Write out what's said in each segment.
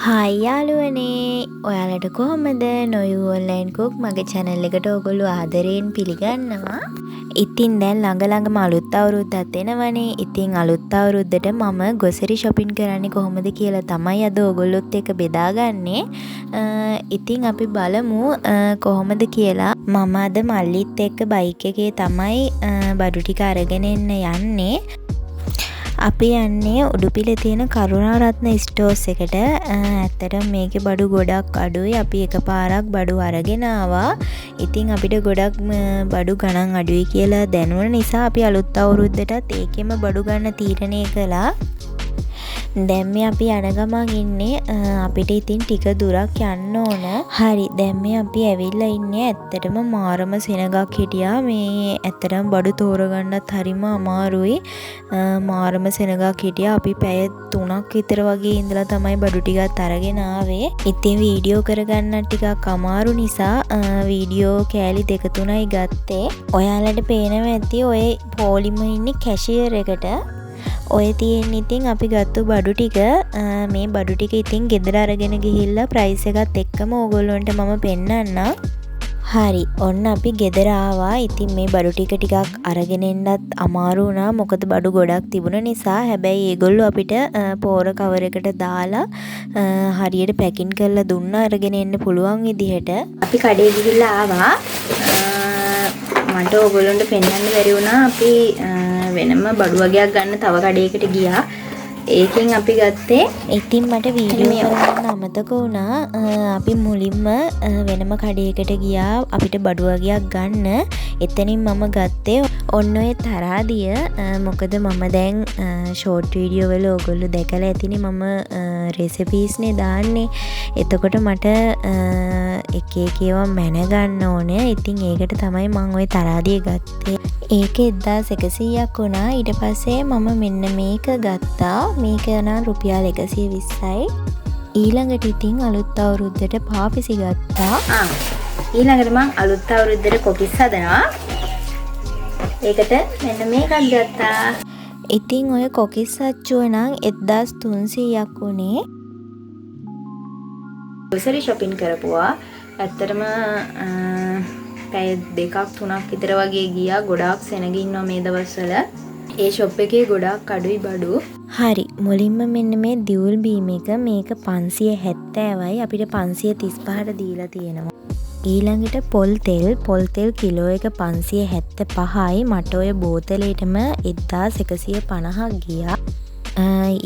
Hi යාළුවනේ, ඔයාලට කොහොමද? නොයු ඔන්ලයින් කුක් මගේ channel එකට ඔයගොල්ලෝ ආදරයෙන් පිළිගන්නවා. ඉතින් දැන් ළඟම අලුත් අවුරුද්දක් එනවනේ. ඉතින් අලුත් අවුරුද්දට මම ග්‍රොසරි shopping කරන්නේ කොහොමද කියලා තමයි අද ඔයගොල්ලොත් එක්ක බෙදාගන්නේ. ඉතින් අපි බලමු කොහොමද කියලා. මම අද මල්ලිත් එක්ක බයික් එකේ තමයි බඩු ටික අරගෙන යන්නේ. අපි යන්නේ උඩුපිලේ තියෙන කරුණාරත්න ස්ටෝර්ස් එකට. ඇත්තටම මේකේ බඩු ගොඩක් අඩුයි. අපි එකපාරක් බඩු අරගෙන ආවා. ඉතින් අපිට ගොඩක් බඩු ගණන් අඩුයි කියලා දැනුන නිසා අපි අලුත් අවුරුද්දටත් ඒකෙම බඩු ගන්න තීරණය කළා. දැන් මේ අපි යන ගමන් ඉන්නේ. අපිට ඉතින් ටික දුරක් යන්න ඕන. හරි, දැන් මේ අපි ඇවිල්ලා ඉන්නේ. ඇත්තටම මාරම සෙනගක් හිටියා. මේ ඇත්තටම බඩු තෝරගන්නත් හරිම අමාරුයි. මාරම සෙනගක් හිටියා. අපි පැය 3ක් විතර වගේ ඉඳලා තමයි බඩු ටිකත් අරගෙන ආවේ. ඉතින් වීඩියෝ කරගන්න ටිකක් අමාරු නිසා වීඩියෝ කෑලි 2-3යි ගත්තේ. ඔයාලට පේනවා ඇති ඔය පොලිම ඉන්නේ කැෂියර් එකට. ඔය තියෙන ඉතින් අපි ගත්තු බඩු ටික. මේ බඩු ටික ඉතින් ගෙදර අරගෙන ගිහිල්ලා ප්‍රයිස් එකත් එක්කම ඕගොල්ලන්ට මම පෙන්නන්නම්. හරි, ඔන්න අපි ගෙදර ආවා. ඉතින් මේ බඩු ටිකක් අරගෙන එන්නත් අමාරු වුණා. මොකද බඩු ගොඩක් තිබුණ නිසා. හැබැයි ඒගොල්ලෝ අපිට පෝර කවර් එකට දාලා හරියට පැකින් කරලා දුන්නා අරගෙන එන්න පුළුවන් විදිහට. අපි කඩේ ගිහිල්ලා ආවා. මට ඕගොල්ලන්ට පෙන්වන්න බැරි වුණා. අපි වෙනම බඩු වගේක් ගන්න තව කඩේකට ගියා. ඒකෙන් අපි ගත්තේ. ඉතින් මට වීඩියෝ කරන්න අමතක වුණා. අපි මුලින්ම වෙනම කඩේකට ගියා අපිට බඩු වගේක් ගන්න. එතනින් මම ගත්තේ ඔන්න ඔය තරාදිය. මොකද මම දැන් ෂෝට් වීඩියෝ වල ඔයගොල්ලෝ දැකලා ඇතිනේ මම රෙසිපීස් නේ දාන්නේ. එතකොට මට එක එක ඒවා මැන ගන්න ඕනේ. ඉතින් ඒකට තමයි මම ওই තරාදිය ගත්තේ. ඒක 1100ක් වුණා. ඊට පස්සේ මම මෙන්න මේක ගත්තා. මේක නම් රුපියල් 120යි. ඊළඟට ඉතින් අලුත් අවුරුද්දට පාපිසි ගත්තා. ඊළඟට මම අලුත් අවුරුද්දට කොකිස් හදනවා. ඒකට මෙන්න මේකක් ගත්තා. ඉතින් ඔය කොකිස් අච්චුව නම් 1300ක් වුණේ. ග්‍රොසරි shopping කරපුවා. ඇත්තටම පැය 2-3ක් විතර වගේ ගියා. ගොඩාක් සෙනග ඉන්නවා මේ දවස්වල. ඒ ෂොප් එකේ ගොඩාක් අඩුයි බඩු. හරි, මුලින්ම මෙන්න මේ දියුල් බීම් එක මේක 570යි. අපිට 535ට දීලා තියෙනවා. ඊළඟට පොල් තෙල් කිලෝ එක 575යි. මට ඔය බෝතලෙටම 1150ක් ගියා.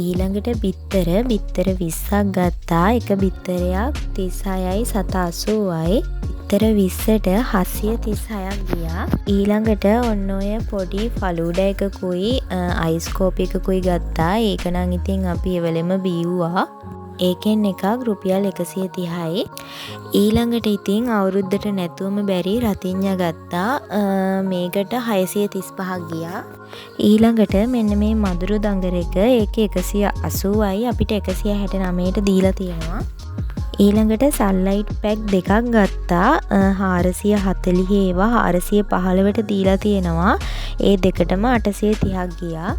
ඊළඟට බිත්තර 20ක් ගත්තා. එක බිත්තරයක් 36යි 780යි. බිත්තර 20ට 736ක් ගියා. ඊළඟට ඔන්න ඔය පොඩි ෆලූඩා එකකුයි අයිස්කෝප් එකකුයි ගත්තා. ඒක නම් ඉතින් අපි එවලෙම බීව්වා. ඒකෙන් එකක් රුපියල් 130යි. ඊළඟට ඉතින් අවුරුද්දට නැතුවම බැරි රතිඤ්ඤා ගත්තා. මේකට 635ක් ගියා. ඊළඟට මෙන්න මේ මදුරු දඟර එක. ඒක 180යි. අපිට 169ට දීලා තියෙනවා. ඊළඟට සන්ලයිට් පැක් දෙකක් ගත්තා. 440 ඒවා 415ට දීලා තියෙනවා. ඒ දෙකටම 830ක් ගියා.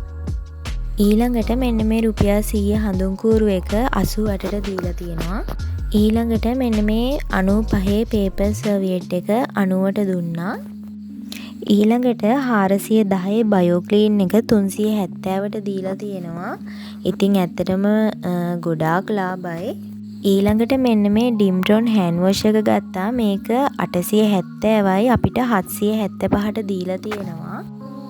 ඊළඟට මෙන්න මේ රුපියල් 100 හඳුන් කූරු එක 88ට දීලා තියෙනවා. ඊළඟට මෙන්න මේ 95 පේපර් සර්වියට් එක 90ට දුන්නා. ඊළඟට 410 බයෝක්ලීන් එක 370ට දීලා තියෙනවා. ඉතින් ඇත්තටම ගොඩාක් ලාභයි. ඊළඟට මෙන්න මේ ඩිම්ටොන් හෑන්ඩ් වොෂ් එක ගත්තා. මේක 870යි. අපිට 775ට දීලා තියෙනවා.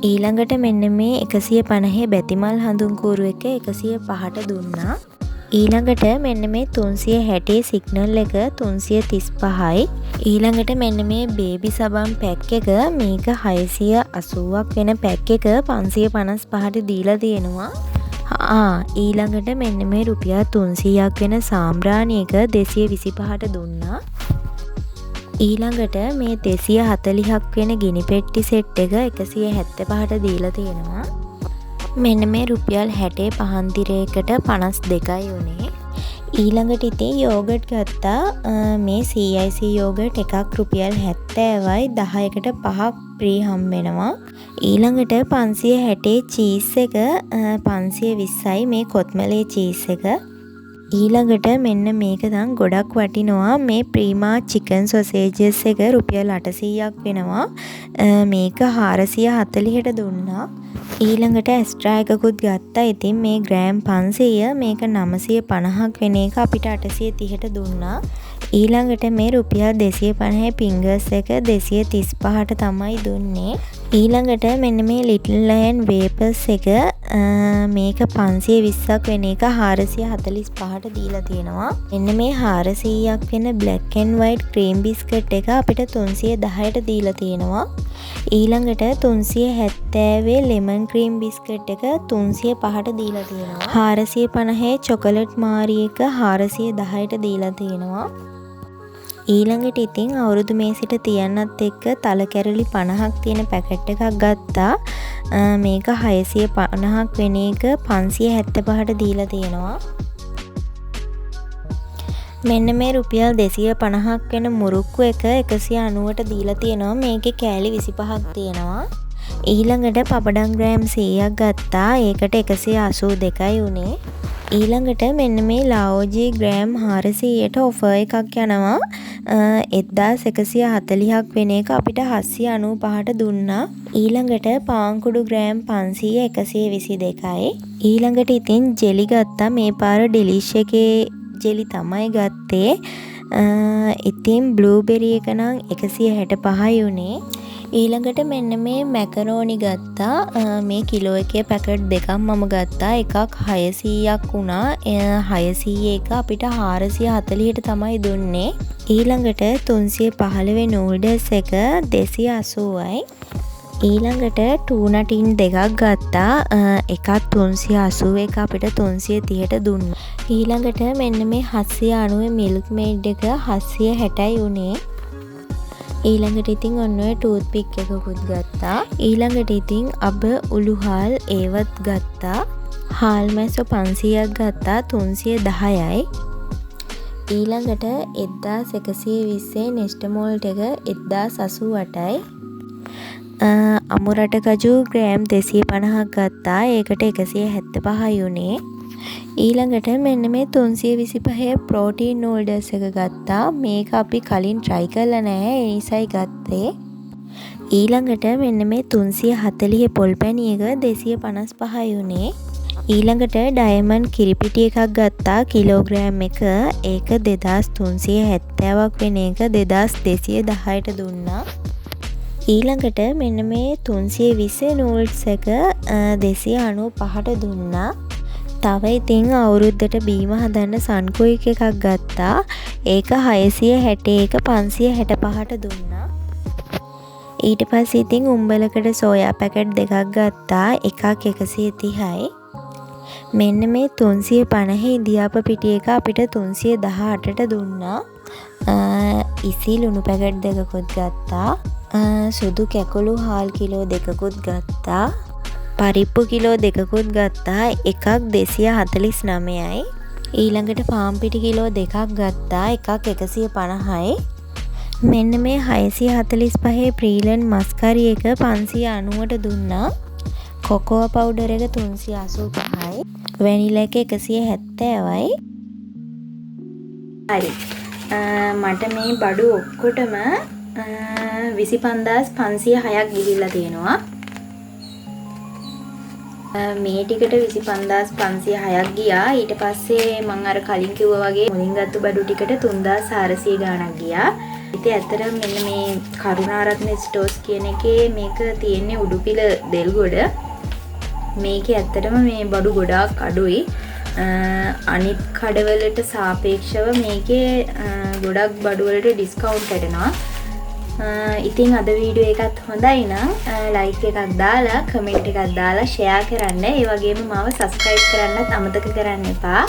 ඊළඟට මෙන්න මේ 150 බැතිමල් හඳුන් කූරු එක 105ට දුන්නා. ඊළඟට මෙන්න මේ 360 සිග්නල් එක 335යි. ඊළඟට මෙන්න මේ බේබි සබන් පැක් එක මේක 680ක් වෙන පැක් එක 555ට දීලා තියෙනවා. ඊළඟට මෙන්න මේ රුපියල් 300ක් වෙන සාම්බ්‍රාණි එක 225ට දුන්නා. ඊළඟට මේ 240ක් වෙන ගිනි පෙට්ටි සෙට් එක 175ට දීලා තියෙනවා. මෙන්න මේ රුපියල් 60 පහන් තිරයකට 52යි උනේ. ඊළඟට ඉතින් යෝගට් ගත්තා. මේ CIC යෝගට් එකක් රුපියල් 70යි. 10කට 5ක් ෆ්‍රී හම් වෙනවා. ඊළඟට 560 චීස් එක 520යි. මේ කොත්මලේ චීස් එක. ඊළඟට මෙන්න මේක නම් ගොඩක් වටිනවා. මේ ප්‍රීමා චිකන් සොසේජස් එක රුපියල් 800ක් වෙනවා. මේක 440ට දුන්නා. ඊළඟට ඇස්ට්‍රා එකකුත් ගත්තා. ඉතින් මේ ග්‍රෑම් 500 මේක 950ක් වෙන එක අපිට 830ට දුන්නා. ඊළඟට මේ රුපියල් 250 පිංගර්ස් එක 235ට තමයි දුන්නේ. ඊළඟට මෙන්න මේ ලිටල් ලයන් වේපර්ස් එක මේක 520ක් වෙන එක 445ට දීලා තියෙනවා. මෙන්න මේ 400ක් වෙන black and white cream biscuit එක අපිට 310ට දීලා තියෙනවා. ඊළඟට 370 lemon cream biscuit එක 305ට දීලා තියෙනවා. 450 chocolate mari එක 410ට දීලා තියෙනවා. ඊළඟට ඉතින් අවුරුදු මේසෙට තියන්නත් එක්ක තල කැරලි 50ක් තියෙන පැකට් එකක් ගත්තා. මේක 650ක් වෙන එක 575ට දීලා තියෙනවා. මෙන්න මේ රුපියල් 250ක් වෙන මුරුක්කු එක 190ට දීලා තියෙනවා. මේකේ කෑලි 25ක් තියෙනවා. ඊළඟට පපඩම් ග්‍රෑම් 100ක් ගත්තා. ඒකට 182යි උනේ. ඊළඟට මෙන්න මේ ලාओजी ග්‍රෑම් 400ට ඔෆර් එකක් යනවා. 1140ක් වෙන එක අපිට 795ට දුන්නා. ඊළඟට පාන්කුඩු ග්‍රෑම් 500 122යි. ඊළඟට ඉතින් ජෙලි ගත්තා. මේ පාර ඩෙලිෂ් එකේ ජෙලි තමයි ගත්තේ. ඉතින් බ්ලූබෙරි එක නම් 165යි උනේ. ඊළඟට මෙන්න මේ මැකරෝනි ගත්තා. මේ කිලෝ එකේ පැකට් දෙකක් මම ගත්තා. එකක් 600ක් වුණා. 600 එක අපිට 440ට තමයි දුන්නේ. ඊළඟට 315 නූඩල්ස් එක 280යි. ඊළඟට ටූනා ටින් දෙකක් ගත්තා. එකක් 380 එක අපිට 330ට දුන්නා. ඊළඟට මෙන්න මේ 790 මිල්ක් මේඩ් එක 760යි උනේ. ඊළඟට ඉතින් ඔන්න ඔය ටූත් පික් එකකුත් ගත්තා. ඊළඟට ඉතින් අබ උළුහාල් ඒවත් ගත්තා. හාල් මැස්සෝ 500ක් ගත්තා 310යි. ඊළඟට 1120 නෙස්ටමෝල්ට් එක 1088යි. අමුරට කජු ග්‍රෑම් 250ක් ගත්තා. ඒකට 175යි උනේ. ඊළඟට මෙන්න මේ 325 ප්‍රෝටීන් නූඩල්ස් එක ගත්තා. මේක අපි කලින් try කරලා නැහැ. ඒ නිසායි ගත්තේ. ඊළඟට මෙන්න මේ 340 පොල් පැණි එක 255යි උනේ. ඊළඟට ඩයමන්ඩ් කිරිපිටි එකක් ගත්තා. කිලෝග්‍රෑම් එක. ඒක 2370ක් වෙන එක 2210ට දුන්නා. ඊළඟට මෙන්න මේ 320 නූඩ්ස් එක 295ට දුන්නා. තව ඉතින් අවුරුද්දට බීම හදන්න සන්කුයික් එකක් ගත්තා. ඒක 660 එක 565ට දුන්නා. ඊට පස්සේ ඉතින් උම්බලකට සෝයා පැකට් දෙකක් ගත්තා. එකක් 130යි. මෙන්න මේ 350 ඉදියාප පිටි එක අපිට 318ට දුන්නා. ඉසි ලුණු පැකට් දෙකකුත් ගත්තා. සුදු කැකුළු හාල් කිලෝ දෙකකුත් ගත්තා. පරිප්පු කිලෝ දෙකකුත් ගත්තා. එකක් 249යි. ඊළඟට පාන් පිටි කිලෝ දෙකක් ගත්තා. එකක් 150යි. මෙන්න මේ 645 ප්‍රීලන් මස් කරි එක 590ට දුන්නා. කොකෝ පවුඩර් එක 385යි. වැනිලා එක 170යි. හරි. මට මේ බඩු ඔක්කොටම 25506ක් ගිහිල්ලා තියෙනවා. මේ ටිකට 25506ක් ගියා. ඊට පස්සේ මම අර කලින් කිව්වා වගේ මුලින් ගත්ත බඩු ටිකට 3400 ගාණක් ගියා. ඉතින් ඇත්තටම මෙන්න මේ කරුණාරත්න ස්ටෝර්ස් කියන එකේ මේක තියෙන්නේ උඩුපිල දෙල්ගොඩ. මේකේ ඇත්තටම මේ බඩු ගොඩාක් අඩුයි. අනිත් කඩවලට සාපේක්ෂව මේකේ ගොඩක් බඩු වලට ඩිස්කවුන්ට් කරනවා. ඉතින් අද වීඩියෝ එකත් හොඳයි නම් ලයික් එකක් දාලා කමෙන්ට් එකක් දාලා ෂෙයා කරන්න. ඒ වගේම මාව සබ්ස්ක්‍රයිබ් කරන්නත් අමතක කරන්න එපා.